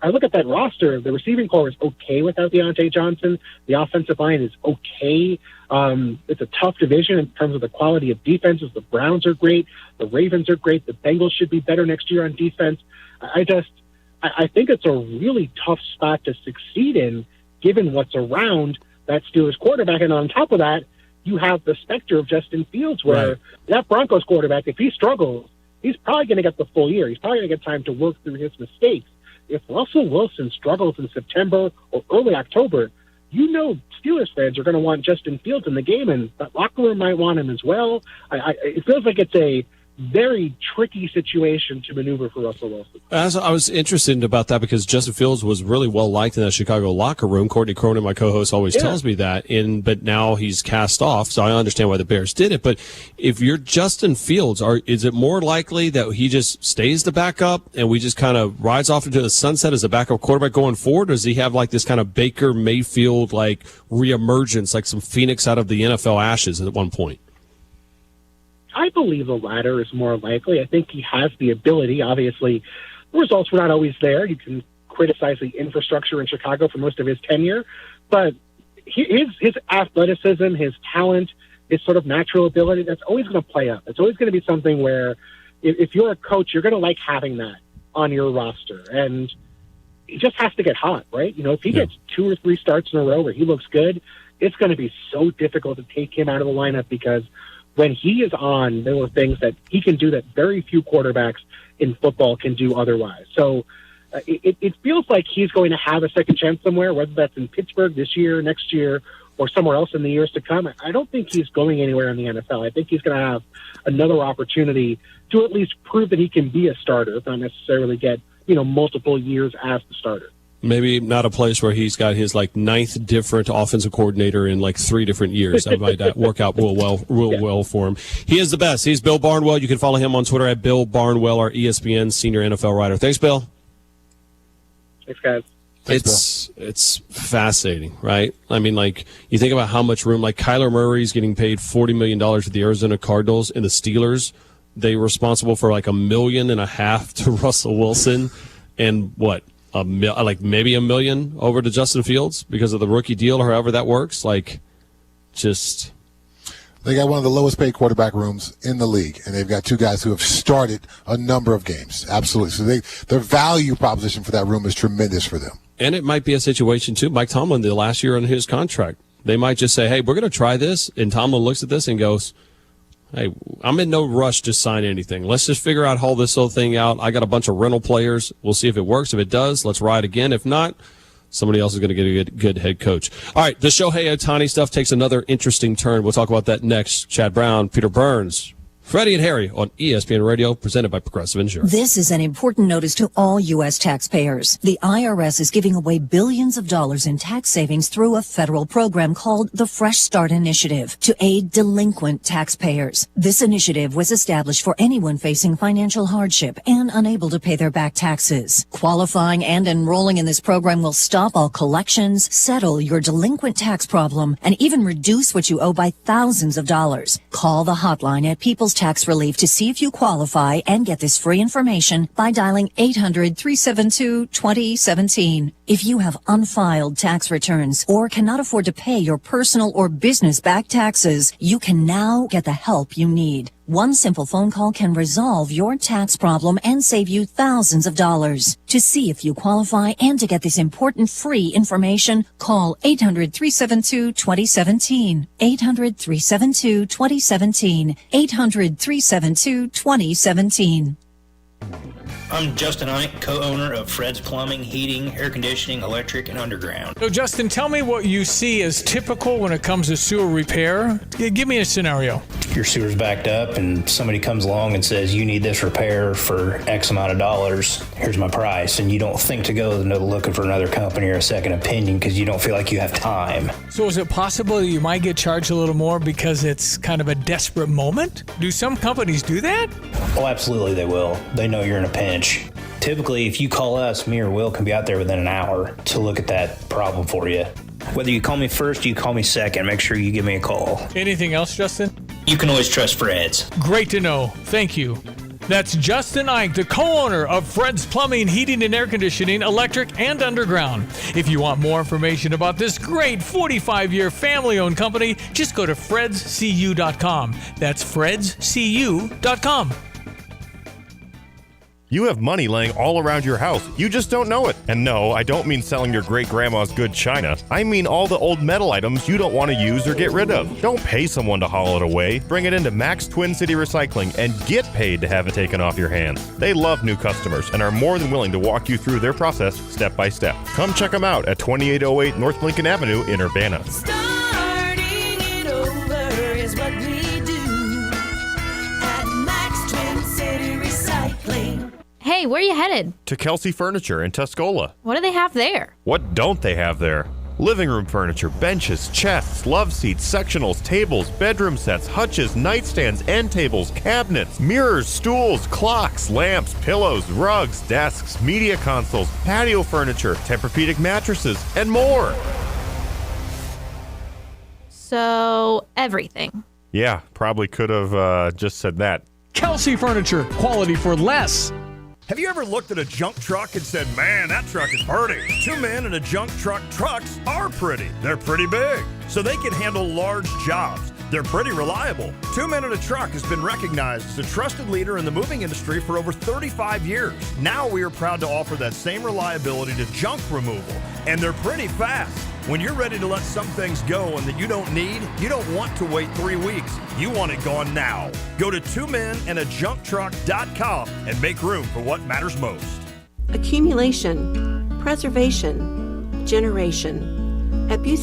I look at that roster. The receiving core is okay without Deontay Johnson. The offensive line is okay. It's a tough division in terms of the quality of defenses. The Browns are great. The Ravens are great. The Bengals should be better next year on defense. I think it's a really tough spot to succeed in, given what's around that Steelers quarterback. And on top of that, you have the specter of Justin Fields, where that Broncos quarterback, if he struggles, he's probably going to get the full year. He's probably going to get time to work through his mistakes. If Russell Wilson struggles in September or early October, Steelers fans are going to want Justin Fields in the game, and that locker room might want him as well. It feels like it's a very tricky situation to maneuver for Russell Wilson. I was interested about that because Justin Fields was really well liked in that Chicago locker room. Courtney Cronin, my co-host, always tells me that. But now he's cast off, so I understand why the Bears did it. But if you're Justin Fields, is it more likely that he just stays the backup and we just kind of rides off into the sunset as a backup quarterback going forward? Or does he have like this kind of Baker Mayfield like reemergence, like some Phoenix out of the NFL ashes at one point? I believe the latter is more likely. I think he has the ability. Obviously, the results were not always there. You can criticize the infrastructure in Chicago for most of his tenure, but his athleticism, his talent, his sort of natural ability, that's always going to play up. It's always going to be something where if you're a coach, you're going to like having that on your roster. And he just has to get hot, right? If he gets 2 or 3 starts in a row where he looks good, it's going to be so difficult to take him out of the lineup because when he is on, there are things that he can do that very few quarterbacks in football can do otherwise. So it feels like he's going to have a second chance somewhere, whether that's in Pittsburgh this year, next year, or somewhere else in the years to come. I don't think he's going anywhere in the NFL. I think he's going to have another opportunity to at least prove that he can be a starter, if not necessarily get, multiple years as the starter. Maybe not a place where he's got his 9th different offensive coordinator in 3 different years. That might work out real well for him. He is the best. He's Bill Barnwell. You can follow him on Twitter at Bill Barnwell, our ESPN senior NFL writer. Thanks, Bill. Thanks, guys. It's fascinating, right? I mean, you think about how much room, Kyler Murray's getting paid $40 million to the Arizona Cardinals, and the Steelers, they were responsible for $1.5 million to Russell Wilson, and what? Maybe $1 million over to Justin Fields because of the rookie deal or however that works. They got one of the lowest paid quarterback rooms in the league, and they've got 2 guys who have started a number of games. Absolutely. So their value proposition for that room is tremendous for them. And it might be a situation, too. Mike Tomlin, the last year on his contract, they might just say, hey, we're going to try this. And Tomlin looks at this and goes, hey, I'm in no rush to sign anything. Let's just figure out how this whole thing out. I got a bunch of rental players. We'll see if it works. If it does, let's ride again. If not, somebody else is going to get a good head coach. All right, the Shohei Ohtani stuff takes another interesting turn. We'll talk about that next. Chad Brown, Peter Burns, Freddie and Harry on ESPN Radio, presented by Progressive Insurance. This is an important notice to all U.S. taxpayers. The IRS is giving away billions of dollars in tax savings through a federal program called the Fresh Start Initiative to aid delinquent taxpayers. This initiative was established for anyone facing financial hardship and unable to pay their back taxes. Qualifying and enrolling in this program will stop all collections, settle your delinquent tax problem, and even reduce what you owe by thousands of dollars. Call the hotline at People's Tax Relief to see if you qualify and get this free information by dialing 800-372-2017. If you have unfiled tax returns or cannot afford to pay your personal or business back taxes, you can now get the help you need. One simple phone call can resolve your tax problem and save you thousands of dollars. To see if you qualify and to get this important free information, call 800-372-2017. 800-372-2017. 800-372-2017. I'm Justin Ike, co-owner of Fred's Plumbing, Heating, Air Conditioning, Electric, and Underground. So, Justin, tell me what you see as typical when it comes to sewer repair. Give me a scenario. Your sewer's backed up and somebody comes along and says, you need this repair for X amount of dollars. Here's my price. And you don't think to go looking for another company or a second opinion because you don't feel like you have time. So is it possible that you might get charged a little more because it's kind of a desperate moment? Do some companies do that? Oh, absolutely they will. They know you're in a pinch. Typically, if you call us, me or Will can be out there within an hour to look at that problem for you. Whether you call me first or you call me second, make sure you give me a call. Anything else, Justin? You can always trust Fred's. Great to know. Thank you. That's Justin Ike, the co-owner of Fred's Plumbing, Heating and Air Conditioning, Electric, and Underground. If you want more information about this great 45-year family-owned company, just go to fredscu.com. That's fredscu.com. You have money laying all around your house. You just don't know it. And no, I don't mean selling your great-grandma's good china. I mean all the old metal items you don't want to use or get rid of. Don't pay someone to haul it away. Bring it into Max Twin City Recycling and get paid to have it taken off your hands. They love new customers and are more than willing to walk you through their process step by step. Come check them out at 2808 North Lincoln Avenue in Urbana. Starting it over is what we do at Max Twin City Recycling. Hey, where are you headed? To Kelsey Furniture in Tuscola. What do they have there? What don't they have there? Living room furniture, benches, chests, love seats, sectionals, tables, bedroom sets, hutches, nightstands, end tables, cabinets, mirrors, stools, clocks, lamps, pillows, rugs, desks, media consoles, patio furniture, Tempur-Pedic mattresses, and more. So, everything. Yeah, probably could have just said that. Kelsey Furniture, quality for less. Have you ever looked at a junk truck and said, man, that truck is pretty? Two men in a junk truck trucks are pretty. They're pretty big, so they can handle large jobs. They're pretty reliable. Two Men in a Truck has been recognized as a trusted leader in the moving industry for over 35 years. Now we are proud to offer that same reliability to junk removal, and they're pretty fast. When you're ready to let some things go and that you don't need, you don't want to wait 3 weeks. You want it gone now. Go to twomeninAjunkTruck.com and make room for what matters most. Accumulation, preservation, generation. At Busey